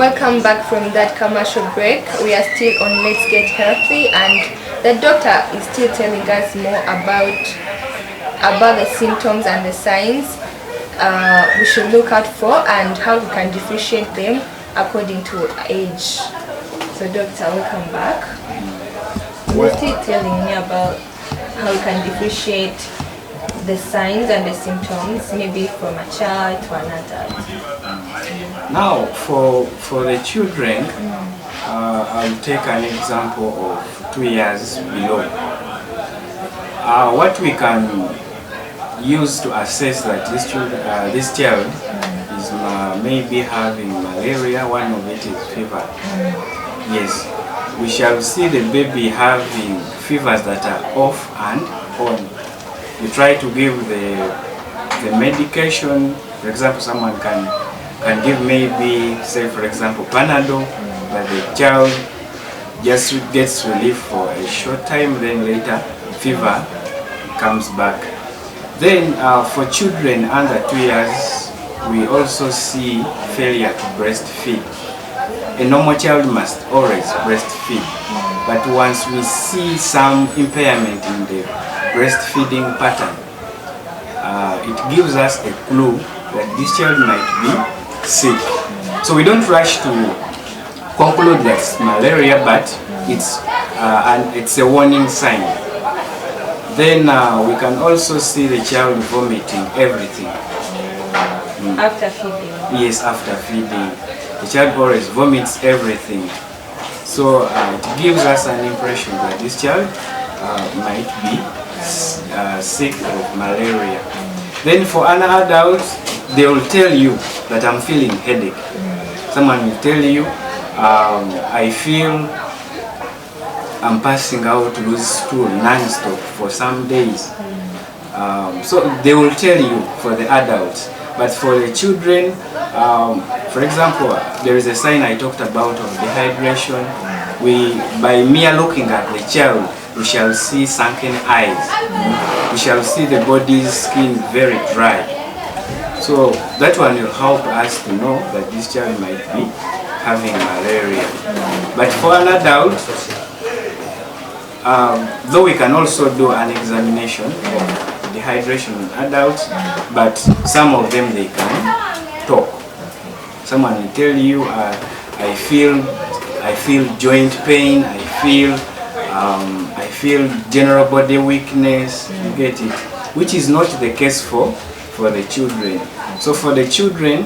Welcome back from that commercial break. We are still on Let's Get Healthy, and the doctor is still telling us more about the symptoms and the signs we should look out for and how we can differentiate them according to age. So doctor, welcome back. You're still telling me about how we can differentiate the signs and the symptoms, maybe from a child to an adult. Now, for the children, I'll take an example of 2 years below. What we can use to assess that this child is maybe having malaria. One of it is fever. Yes, we shall see the baby having fevers that are off and on. We try to give the medication. For example, someone can give maybe, say for example, Panadol, but the child just gets relief for a short time, then later fever comes back. Then for children under 2 years, we also see failure to breastfeed. A normal child must always breastfeed, but once we see some impairment in the breastfeeding pattern, it gives us a clue that this child might be sick. So we don't rush to conclude that's malaria, but it's a warning sign. Then we can also see the child vomiting everything. After feeding? Yes, after feeding. The child always vomits everything. So it gives us an impression that this child might be sick of malaria. Then for an adult, they will tell you that I'm feeling headache. Someone will tell you, I feel I'm passing out loose stool non-stop for some days. So they will tell you for the adults. But for the children, for example, there is a sign I talked about of dehydration. By mere looking at the child, we shall see sunken eyes. We shall see the body's skin very dry. So that one will help us to know that this child might be having malaria. But for an adult, though we can also do an examination of dehydration in adults, but some of them they can talk. Someone will tell you, I feel joint pain, I feel general body weakness. You get it, which is not the case for the children. So for the children,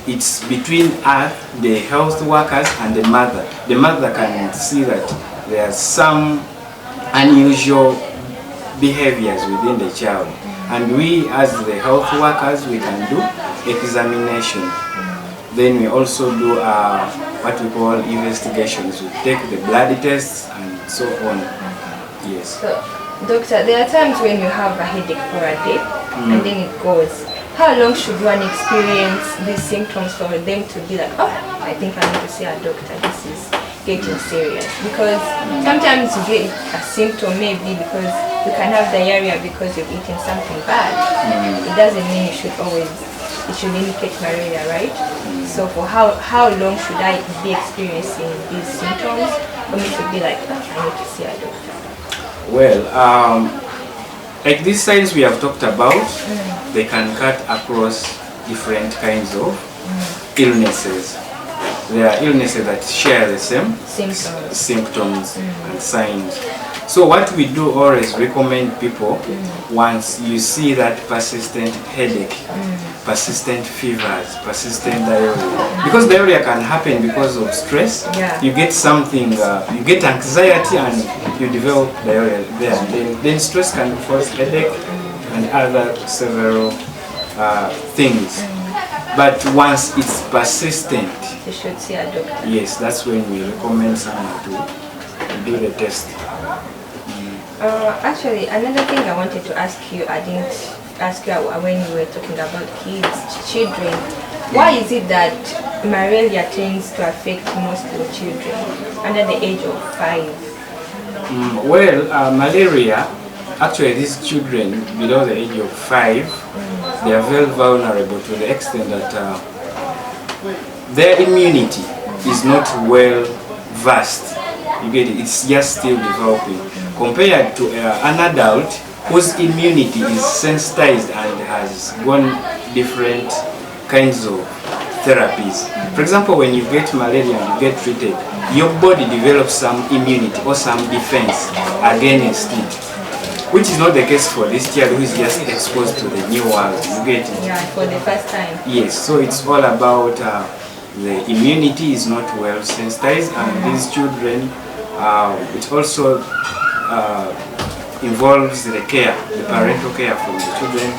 it's between us, the health workers, and the mother. The mother can see that there are some unusual behaviors within the child, and we as the health workers, we can do examination. Then we also do what we call investigations. We take the blood tests and so on. Yes. So, doctor, there are times when you have a headache for a day and then it goes. How long should one experience these symptoms for them to be like, oh, I think I need to see a doctor, this is getting serious? Because sometimes you get a symptom maybe because you can have diarrhea because you've eaten something bad. It doesn't mean it should indicate malaria, right? So for how long should I be experiencing these symptoms for me to be like, oh, I need to see a doctor? Well, like these signs we have talked about, they can cut across different kinds of illnesses. There are illnesses that share the same symptoms and signs. So what we do always recommend people, once you see that persistent headache, persistent fevers, persistent diarrhea, because diarrhea can happen because of stress. You get something, you get anxiety and you develop diarrhea there. Then stress can cause headache and other several things. But once it's persistent, you should see a doctor. Yes, that's when we recommend someone to do the test. Actually, another thing I wanted to ask you, I didn't ask you when we were talking about children. Why is it that malaria tends to affect most of the children under the age of 5? Well, malaria, actually these children below the age of 5, they are very vulnerable to the extent that their immunity is not well versed. You get it? It's just still developing. Compared to an adult whose immunity is sensitized and has gone different kinds of therapies. For example, when you get malaria and you get treated, your body develops some immunity or some defense against it, which is not the case for this child who is just exposed to the new world. You get it? Yeah, for the first time. Yes, so it's all about the immunity is not well sensitized, and these children, it also involves the care, the parental care from the children.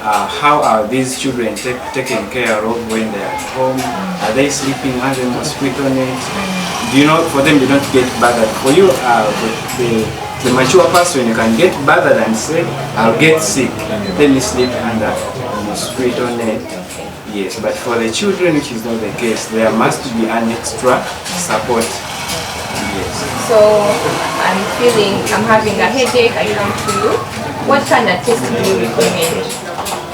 How are these children taken care of when they are at home? Are they sleeping under mosquito net? Do you know, for them they don't get bothered. For you, the mature person, you can get bothered and say, I'll get sick. Then you sleep under a mosquito net. Yes, but for the children, which is not the case, there must be an extra support. Yes. So I'm having a headache, I come to you. What kind of test do you recommend?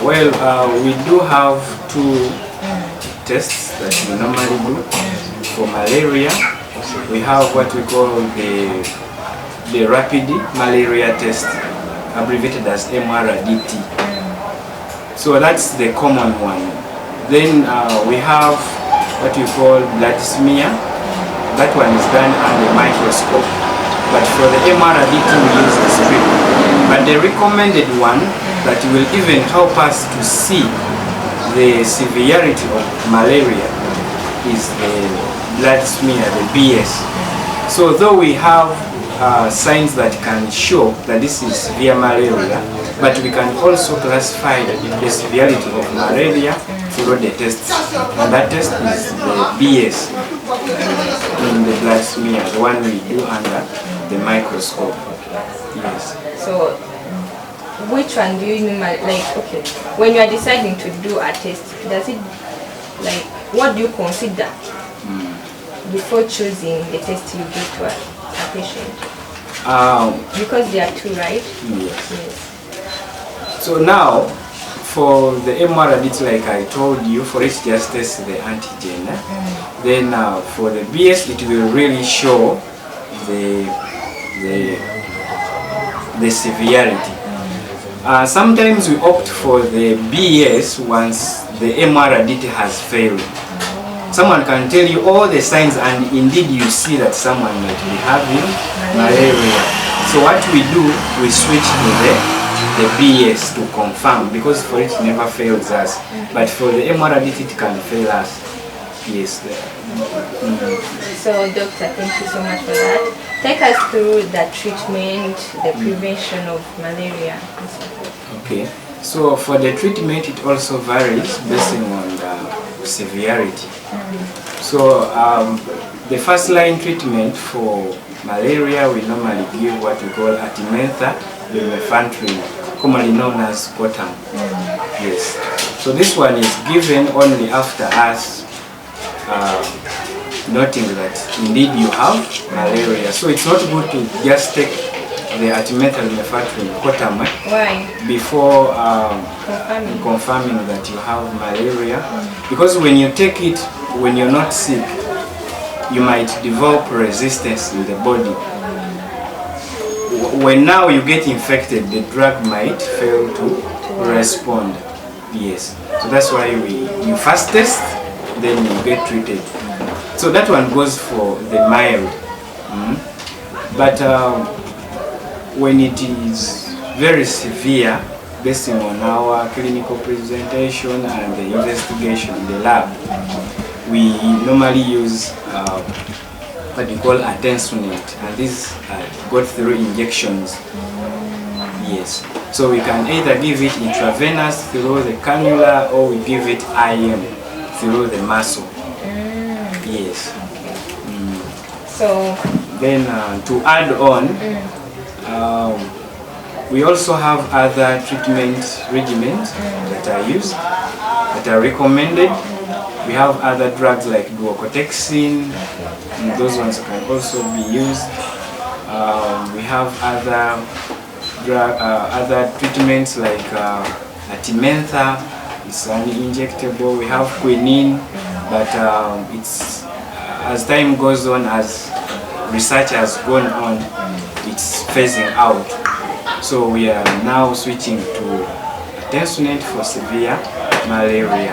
Well, we do have 2 tests that we normally do. For malaria, we have what we call the rapid malaria test, abbreviated as MRDT. So that's the common one. Then we have what we call blood smear. That one is done under microscope. But for the MRDT, we use the strip. But the recommended one that will even help us to see the severity of malaria is the blood smear, the BS. So though we have signs that can show that this is severe malaria, but we can also classify the severity of malaria through the tests. And that test is the BS in the blood smear, the one we do under the microscope. Yes. So which one do you like, okay, when you are deciding to do a test, does it, like, what do you consider before choosing the test you give to a patient? Because there are 2, right? Yes. So now, for the MRD, like I told you, for it just test the antigen. Then for the BS, it will really show the severity. Sometimes we opt for the BS once the MRD has failed. Someone can tell you all the signs, and indeed you see that someone might be having malaria. So what we do, we switch to the BS to confirm, because for it never fails us. But for the MRD it can fail us. Yes. So doctor, thank you so much for that. Take us through the treatment, the prevention of malaria. Okay. So for the treatment, it also varies based on the severity. So the first line treatment for malaria, we normally give what we call artemether lumefantrine, commonly known as Cotam. Yes. So this one is given only after us noting that indeed you have malaria. So it's not good to just take the artemether lumefantrine Cotam before confirming that you have malaria, because when you take it when you're not sick, you might develop resistance in the body. When now you get infected, the drug might fail to respond. Yes. So that's why you first test, then you get treated. So that one goes for the mild. But when it is very severe, based on our clinical presentation and the investigation in the lab, we normally use what we call artesunate, and these go through injections. Yes. So we can either give it intravenous through the cannula, or we give it IM through the muscle. Yes. So then to add on, we also have other treatment regimens that are used, that are recommended. We have other drugs like duocotoxin, and those ones can also be used. We have other treatments like artemether, it's an injectable. We have quinine, but it's as time goes on, as research has gone on, it's phasing out. So we are now switching to Tensionate for severe malaria.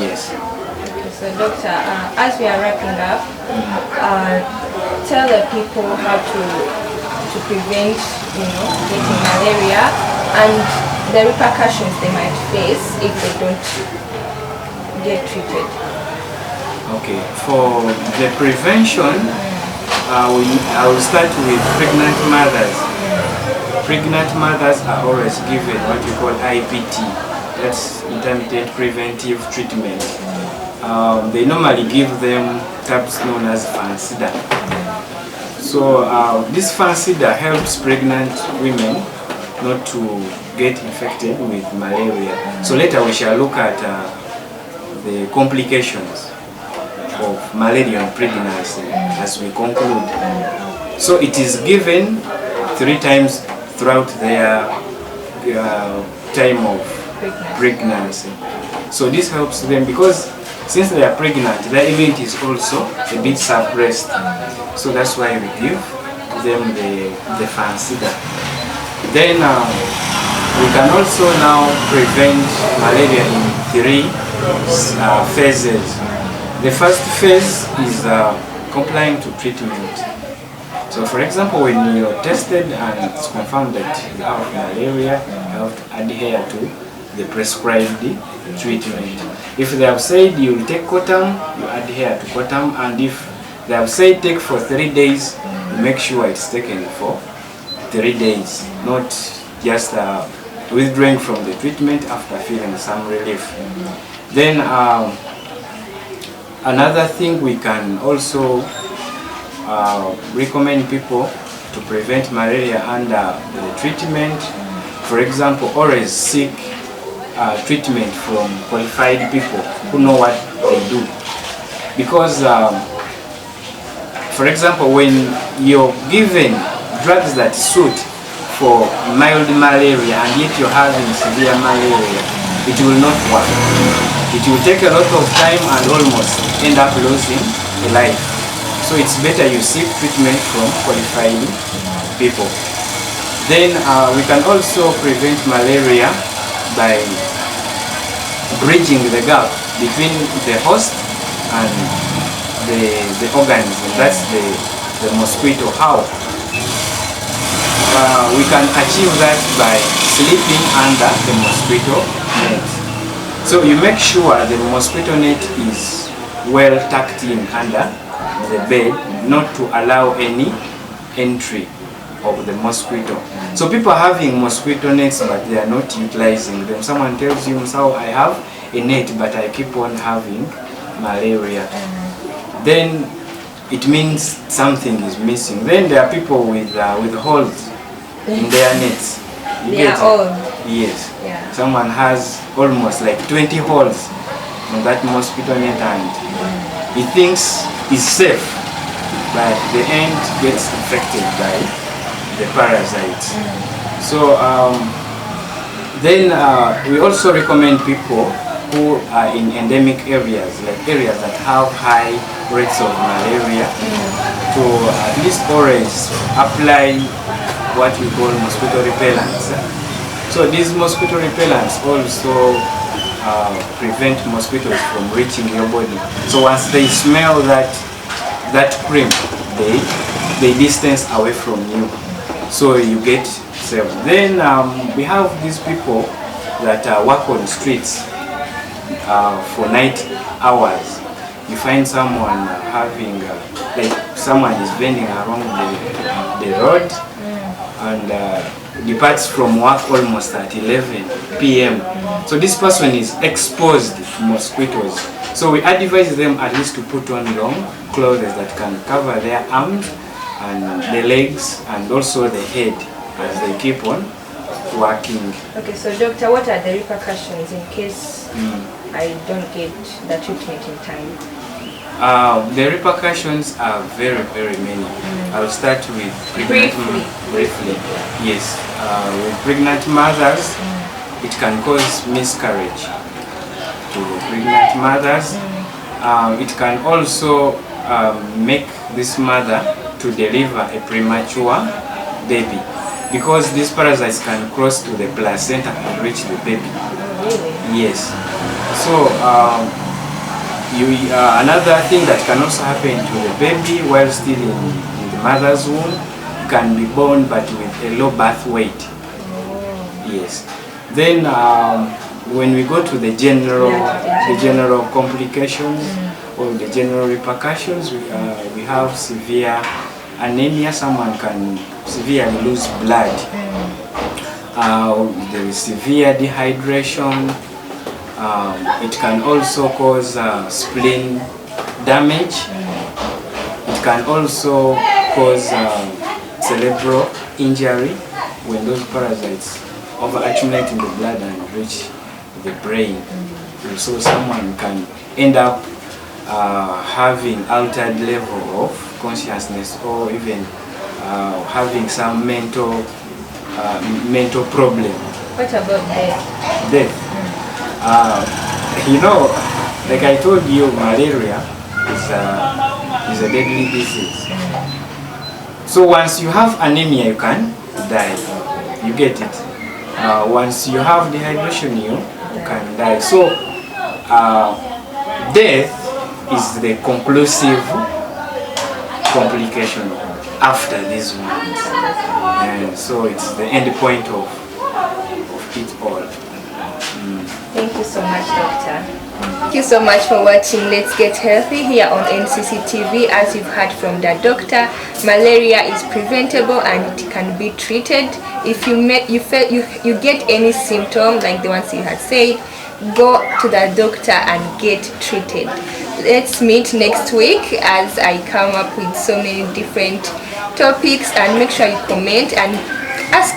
Yes. Okay, so doctor, as we are wrapping up, tell the people how to prevent, getting malaria and the repercussions they might face if they don't get treated. Okay, for the prevention, I will start with pregnant mothers. Pregnant mothers are always given what we call IPT, that's intermittent preventive treatment. They normally give them tabs known as Fansida. So this Fansida helps pregnant women not to get infected with malaria. So later we shall look at the complications of malaria and pregnancy as we conclude. So it is given 3 times throughout their time of pregnancy. So this helps them because since they are pregnant, their immunity is also a bit suppressed. So that's why we give them the Fansida. Then we can also now prevent malaria in 3 phases. The first phase is complying to treatment. So for example, when you're tested and it's confirmed that you have malaria, you have to adhere to the prescribed treatment. If they have said you will take Cotam, you adhere to Cotam, and if they have said take for 3 days, you make sure it's taken for 3 days, not just withdrawing from the treatment after feeling some relief. Then another thing we can also recommend people to prevent malaria under the treatment. For example, always seek treatment from qualified people who know what they do. Because, for example, when you're given drugs that suit for mild malaria and yet you're having severe malaria, it will not work. It will take a lot of time and almost end up losing a life. So it's better you seek treatment from qualified people. Then we can also prevent malaria by bridging the gap between the host and the organism. That's the mosquito. How? We can achieve that by sleeping under the mosquito net. So you make sure the mosquito net is well tucked in under the bed, not to allow any entry of the mosquito. So people are having mosquito nets but they are not utilizing them. Someone tells you, so I have a net but I keep on having malaria. Then it means something is missing. Then there are people with holes in their nets. They are old. Yes. Yeah. Someone has almost like 20 holes on that mosquito net and he thinks it's safe, but the end gets infected by the parasites. So then we also recommend people who are in endemic areas, like areas that have high rates of malaria, to at least always apply what we call mosquito repellents. So these mosquito repellents also prevent mosquitoes from reaching your body. So once they smell that cream, they distance away from you. So you get safe. Then we have these people that work on streets for night hours. You find someone having, like someone is bending along the road and departs from work almost at 11 p.m. So this person is exposed to mosquitoes. So we advise them at least to put on long clothes that can cover their arms and the legs and also the head as they keep on working. Okay, so doctor, what are the repercussions in case I don't get the treatment in time? The repercussions are very, very many. I'll start with briefly. Yes, with pregnant mothers, it can cause miscarriage to pregnant mothers. it can also make this mother to deliver a premature baby, because these parasites can cross to the placenta and reach the baby. Really? Yes. So another thing that can also happen to the baby while still in the mother's womb, can be born but with a low birth weight. Yes. Then when we go to the general complications or the general repercussions, we have severe anemia. Someone can severely lose blood. There is severe dehydration. It can also cause spleen damage. It can also cause cerebral injury when those parasites over-accumulate in the blood and reach the brain. And so someone can end up having altered level of consciousness, or even having some mental problem. What about death? Death. You know, like I told you, malaria is a deadly disease. So once you have anemia, you can die. You get it. Once you have dehydration, you can die. So death is the conclusive complication after these ones. And so it's the end point of it all. Thank you so much, Doctor. Thank you so much for watching Let's Get Healthy here on NCC TV. As you've heard from the doctor, malaria is preventable and it can be treated. If you get any symptom like the ones you had said, go to the doctor and get treated. Let's meet next week as I come up with so many different topics, and make sure you comment and ask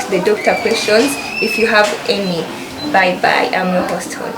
the doctor questions if you have any. Bye bye. I'm your host, Holly.